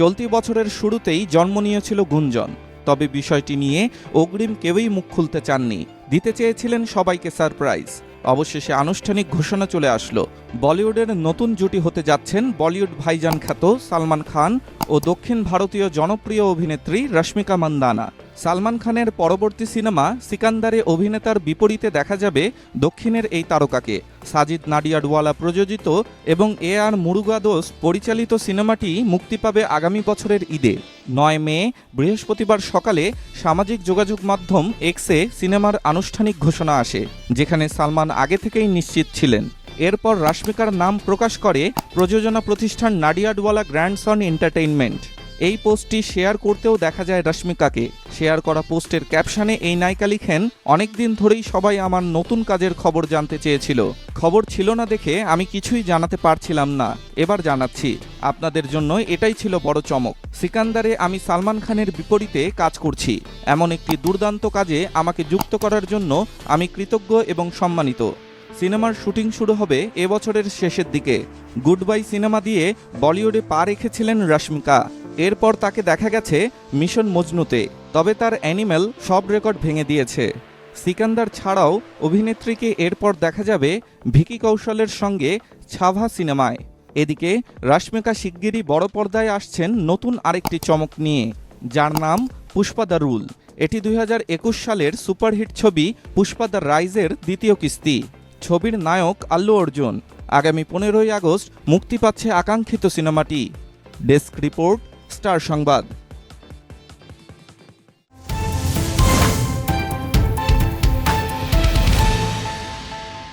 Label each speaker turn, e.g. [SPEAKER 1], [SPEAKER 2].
[SPEAKER 1] চলতি বছরের শুরুতেই জন্ম নিয়েছিল গুঞ্জন, তবে বিষয়টি নিয়ে অগ্রিম কেউই মুখ খুলতে চাননি। দিতে চেয়েছিলেন সবাইকে সারপ্রাইজ। অবশেষে আনুষ্ঠানিক ঘোষণা চলে আসলো, বলিউডের নতুন জুটি হতে যাচ্ছেন বলিউড ভাইজান খ্যাত সালমান খান ও দক্ষিণ ভারতীয় জনপ্রিয় অভিনেত্রী রশ্মিকা মান্দানা। সালমান খানের পরবর্তী সিনেমা সিকান্দারে অভিনেতার বিপরীতে দেখা যাবে দক্ষিণের এই তারকাকে। সাজিদ নাডিয়াডওয়ালা প্রযোজিত এবং AR মুরুগাদোস পরিচালিত সিনেমাটি মুক্তি পাবে আগামী বছরের ঈদে। 9 মে বৃহস্পতিবার সকালে সামাজিক যোগাযোগ মাধ্যম এক্সে সিনেমার আনুষ্ঠানিক ঘোষণা আসে, যেখানে সালমান আগে থেকেই নিশ্চিত ছিলেন। এরপর রশ্মিকার নাম প্রকাশ করে প্রযোজনা প্রতিষ্ঠান নাডিয়াডওয়ালা গ্র্যান্ডসন এন্টারটেইনমেন্ট। এই পোস্টটি শেয়ার করতেও দেখা যায় রশ্মিকাকে। শেয়ার করা পোস্টের ক্যাপশনে এই নায়িকা লিখেন, অনেকদিন ধরেই সবাই আমার নতুন কাজের খবর জানতে চেয়েছিল। খবর ছিল না দেখে আমি কিছুই জানাতে পারছিলাম না, এবার জানাচ্ছি। আপনাদের জন্য এটাই ছিল বড় চমক। সিকান্দারে আমি সালমান খানের বিপরীতে কাজ করছি। এমন একটি দুর্দান্ত কাজে আমাকে যুক্ত করার জন্য আমি কৃতজ্ঞ এবং সম্মানিত। সিনেমার শুটিং শুরু হবে এবছরের শেষের দিকে। গুড বাই সিনেমা দিয়ে বলিউডে পা রেখেছিলেন রশ্মিকা। এরপর তাকে দেখা গেছে মিশন মজনুতে, তবে তার অ্যানিমেল সব রেকর্ড ভেঙে দিয়েছে। সিকান্দার ছাড়াও অভিনেত্রীকে এরপর দেখা যাবে ভিকি কৌশলের সঙ্গে ছাভা সিনেমায়। এদিকে রশ্মিকা শিগগিরই বড় পর্দায় আসছেন নতুন আরেকটি চমক নিয়ে, যার নাম পুষ্পা দ্য রুল। এটি 2021 সালের সুপারহিট ছবি পুষ্পা দ্য রাইজের দ্বিতীয় কিস্তি। ছবির নায়ক আল্লু অর্জুন। আগামী 15ই আগস্ট মুক্তি পাচ্ছে আকাঙ্ক্ষিত সিনেমাটি। ডেস্ক রিপোর্ট, স্টার সংবাদ।